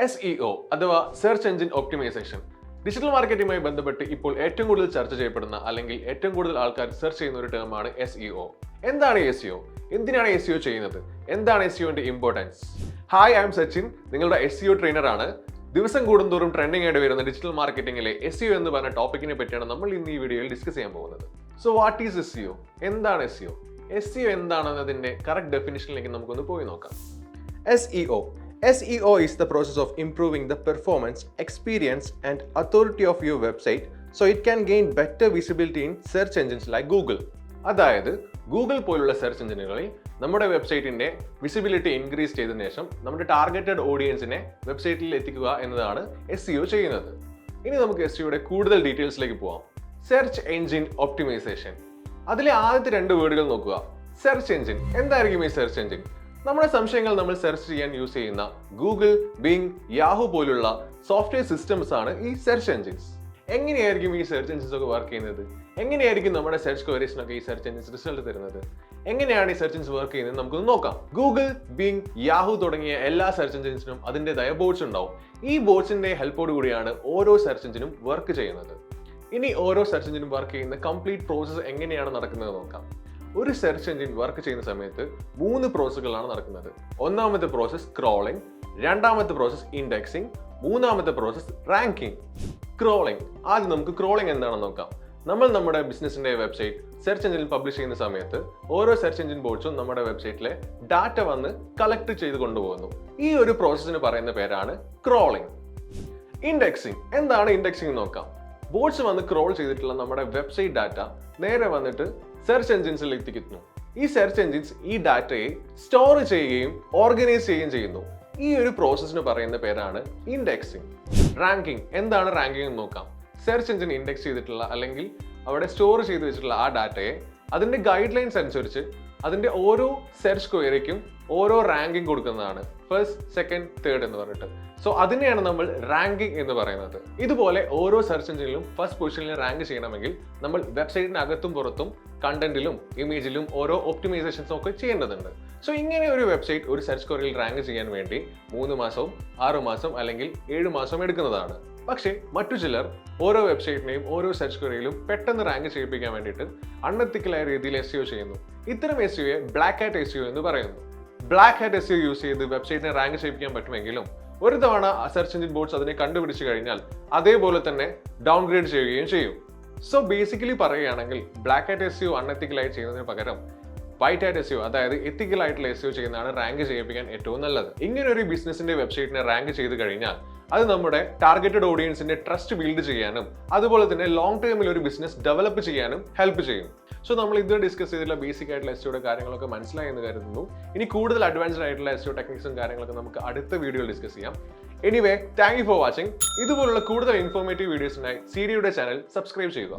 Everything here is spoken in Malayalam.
SEO അഥവാ സെർച്ച് എഞ്ചിൻ ഒപ്റ്റിമൈസേഷൻ ഡിജിറ്റൽ മാർക്കറ്റിംഗുമായി ബന്ധപ്പെട്ട് ഇപ്പോൾ ഏറ്റവും കൂടുതൽ ചർച്ച ചെയ്യപ്പെടുന്ന അല്ലെങ്കിൽ ഏറ്റവും കൂടുതൽ ആൾക്കാർ സെർച്ച് ചെയ്യുന്ന ഒരു ടേമാണ് SEO. എന്താണ് SEO? എന്തിനാണ് SEO ചെയ്യുന്നത്? എന്താണ് SEOന്റെ importance? Hi, I am Sachin, നിങ്ങളുടെ SEO ട്രെയിനർ ആണ്. ദിവസം കൂടുന്തോറും ട്രെൻഡിംഗ് ആയിട്ട് വരുന്ന ഡിജിറ്റൽ മാർക്കറ്റിംഗിലെ SEO എന്ന് പറഞ്ഞ ടോപ്പിക്കിനെ പറ്റിയാണ് നമ്മൾ ഇന്ന് ഈ വീഡിയോയിൽ ഡിസ്കസ് ചെയ്യാൻ പോകുന്നത്. So what is SEO? എന്താണ് SEO? SEO എന്താണെന്നതിന്റെ കറക്റ്റ് ഡെഫിനിഷനിലേക്ക് നമുക്കൊന്ന് പോയി നോക്കാം. SEO is the process of improving the performance, experience and authority of your website so it can gain better visibility in search engines like Google. അതായത് ഗൂഗിൾ പോലുള്ള സെർച്ച് എഞ്ചിനുകളിൽ നമ്മുടെ വെബ്സൈറ്റിന്റെ വിസിബിലിറ്റി ഇൻക്രീസ് ചെയ്തതിനു ശേഷം നമ്മുടെ ടാർഗറ്റഡ് ഓഡിയൻസിനെ വെബ്സൈറ്റിൽ എത്തിക്കുക എന്നതാണ് SEO ചെയ്യുന്നത്. ഇനി നമുക്ക് SEOയുടെ കൂടുതൽ ഡീറ്റെയിൽസിലേക്ക് പോവാം. Search engine optimisation. അതിലെ ആദ്യത്തെ രണ്ട് വേർഡുകൾ നോക്കുക. Search engine. എന്തായിരിക്കും ഈ സെർച്ച് എഞ്ചിൻ? നമ്മുടെ സംശയങ്ങൾ നമ്മൾ സെർച്ച് ചെയ്യാൻ യൂസ് ചെയ്യുന്ന ഗൂഗിൾ, ബിങ്, യാഹു പോലുള്ള സോഫ്റ്റ്വെയർ സിസ്റ്റംസ് ആണ് ഈ സെർച്ച് എഞ്ചിൻസ്. എങ്ങനെയായിരിക്കും ഈ സെർച്ച് എഞ്ചിൻസ് ഒക്കെ വർക്ക് ചെയ്യുന്നത്? എങ്ങനെയായിരിക്കും നമ്മുടെ സെർച്ച് ക്വയറീസിനൊക്കെ ഈ സെർച്ച് എഞ്ചിൻസ് റിസൾട്ട് തരുന്നത്? എങ്ങനെയാണ് ഈ സെർച്ച് എഞ്ചിൻസ് വർക്ക് ചെയ്യുന്നത് നമുക്കൊന്ന് നോക്കാം. ഗൂഗിൾ, ബിങ്, യാഹു തുടങ്ങിയ എല്ലാ സെർച്ച് എഞ്ചിൻസിനും അതിൻ്റെതായ ബോട്ട്സ് ഉണ്ടാവും. ഈ ബോട്ട്സിന്റെ ഹെൽപ്പോട് കൂടിയാണ് ഓരോ സെർച്ച് എഞ്ചിനും വർക്ക് ചെയ്യുന്നത്. ഇനി ഓരോ സെർച്ച് എഞ്ചിനും വർക്ക് ചെയ്യുന്ന കംപ്ലീറ്റ് പ്രോസസ്സ് എങ്ങനെയാണ് നടക്കുന്നത് നോക്കാം. ഒരു സെർച്ച് എഞ്ചിൻ വർക്ക് ചെയ്യുന്ന സമയത്ത് 3 പ്രോസസ്സുകളാണ് നടക്കുന്നത്. ഒന്നാമത്തെ പ്രോസസ് ക്രോളിംഗ്, രണ്ടാമത്തെ പ്രോസസ് ഇൻഡെക്സിംഗ്, മൂന്നാമത്തെ പ്രോസസ് റാങ്കിംഗ്. ക്രോളിംഗ്. ആദ്യം നമുക്ക് ക്രോളിംഗ് എന്താണെന്ന് നോക്കാം. നമ്മൾ നമ്മുടെ ബിസിനസിന്റെ വെബ്സൈറ്റ് സെർച്ച് എഞ്ചിനിൽ പബ്ലിഷ് ചെയ്യുന്ന സമയത്ത് ഓരോ സെർച്ച് എഞ്ചിൻ ബോട്ട്സും നമ്മുടെ വെബ്സൈറ്റിലെ ഡാറ്റ വന്ന് കളക്ട് ചെയ്ത് കൊണ്ടുപോകുന്നു. ഈ ഒരു പ്രോസസ്സിന് പറയുന്ന പേരാണ് ക്രോളിംഗ്. ഇൻഡെക്സിംഗ്. എന്താണ് ഇൻഡെക്സിംഗ് നോക്കാം. ബോട്ട്സ് വന്ന് ക്രോൾ ചെയ്തിട്ടുള്ള നമ്മുടെ വെബ്സൈറ്റ് ഡാറ്റ നേരെ വന്നിട്ട് സെർച്ച് എഞ്ചിൻസിൽ എത്തിക്കുന്നു. ഈ സെർച്ച് എഞ്ചിൻസ് ഈ ഡാറ്റയെ സ്റ്റോർ ചെയ്യുകയും ഓർഗനൈസ് ചെയ്യുകയും ചെയ്യുന്നു. ഈ ഒരു പ്രോസസ്സിന് പറയുന്ന പേരാണ് ഇൻഡെക്സിംഗ്. റാങ്കിംഗ്. എന്താണ് റാങ്കിംഗ് എന്ന് നോക്കാം. സെർച്ച് എഞ്ചിൻ ഇൻഡെക്സ് ചെയ്തിട്ടുള്ള അല്ലെങ്കിൽ അവിടെ സ്റ്റോർ ചെയ്ത് വെച്ചിട്ടുള്ള ആ ഡാറ്റയെ അതിന്റെ ഗൈഡ് ലൈൻസ് അനുസരിച്ച് അതിന്റെ ഓരോ സെർച്ച് ക്വയറിക്കും ഓരോ റാങ്കിംഗ് കൊടുക്കുന്നതാണ്. ഫസ്റ്റ്, സെക്കൻഡ്, തേർഡ് എന്ന് പറഞ്ഞിട്ട്. സോ അതിനെയാണ് നമ്മൾ റാങ്കിംഗ് എന്ന് പറയുന്നത്. ഇതുപോലെ ഓരോ സെർച്ച് എഞ്ചിനിലും ഫസ്റ്റ് പൊസിഷനിൽ റാങ്ക് ചെയ്യണമെങ്കിൽ നമ്മൾ വെബ്സൈറ്റിന് അകത്തും പുറത്തും കണ്ടന്റിലും ഇമേജിലും ഓരോ ഒപ്റ്റിമൈസേഷൻസും ഒക്കെ ചെയ്യേണ്ടതുണ്ട്. സോ ഇങ്ങനെ ഒരു വെബ്സൈറ്റ് ഒരു സെർച്ച് ക്വയറിയിൽ റാങ്ക് ചെയ്യാൻ വേണ്ടി 3 മാസവും 6 മാസം അല്ലെങ്കിൽ 7 മാസം എടുക്കുന്നതാണ്. പക്ഷേ മറ്റു ചിലർ ഓരോ വെബ്സൈറ്റിനെയും ഓരോ സെർച്ച് ക്വയറിയിലും പെട്ടെന്ന് റാങ്ക് ചെയ്യിപ്പിക്കാൻ വേണ്ടിയിട്ട് അൺഎത്തിക്കലായ രീതിയിൽ SEO ചെയ്യുന്നു. ഇത്തരം SEOയെ ബ്ലാക്ക് ഹാറ്റ് SEO എന്ന് പറയുന്നു. ബ്ലാക്ക് ഹാറ്റ് SEO യൂസ് ചെയ്ത് വെബ്സൈറ്റിനെ റാങ്ക് ചെയ്യിപ്പിക്കാൻ പറ്റുമെങ്കിലും ഒരു തവണ സെർച്ച് എഞ്ചിൻ ബോട്ട്സ് അതിനെ കണ്ടുപിടിച്ചു കഴിഞ്ഞാൽ അതേപോലെ തന്നെ ഡൗൺഗ്രേഡ് ചെയ്യുകയും ചെയ്യും. സോ ബേസിക്കലി പറയുകയാണെങ്കിൽ ബ്ലാക്ക് ഹാറ്റ് SEO അൺഎത്തിക്കലായി ചെയ്യുന്നതിന് പകരം വൈറ്റ് ഹാറ്റ് SEO അതായത് എത്തിക്കൽ ആയിട്ടുള്ള SEO ചെയ്യുന്നതാണ് റാങ്ക് ചെയ്യിപ്പിക്കാൻ ഏറ്റവും നല്ലത്. ഇങ്ങനെ ഒരു ബിസിനസിന്റെ വെബ്സൈറ്റിനെ റാങ്ക് ചെയ്ത് കഴിഞ്ഞാൽ അത് നമ്മുടെ ടാർഗറ്റഡ് ഓഡിയൻസിന്റെ ട്രസ്റ്റ് ബിൽഡ് ചെയ്യാനും അതുപോലെ തന്നെ ലോങ് ടേമിൽ ഒരു ബിസിനസ് ഡെവലപ്പ് ചെയ്യാനും ഹെൽപ്പ് ചെയ്യും. സോ നമ്മൾ ഇതുവരെ ഡിസ്കസ് ചെയ്തിട്ടുള്ള ബേസിക് ആയിട്ടുള്ള SEOയുടെ കാര്യങ്ങളൊക്കെ മനസ്സിലായി എന്ന് കരുതുന്നു. ഇനി കൂടുതൽ അഡ്വാൻസ്ഡ് ആയിട്ടുള്ള SEO ടെക്നിക്സും കാര്യങ്ങളൊക്കെ നമുക്ക് അടുത്ത വീഡിയോയിൽ ഡിസ്കസ് ചെയ്യാം. Anyway, thank you for watching. ഇതുപോലുള്ള കൂടുതൽ ഇൻഫോർമേറ്റീവ് വീഡിയോസിനായി CDയുടെ ചാനൽ സബ്സ്ക്രൈബ് ചെയ്യുക.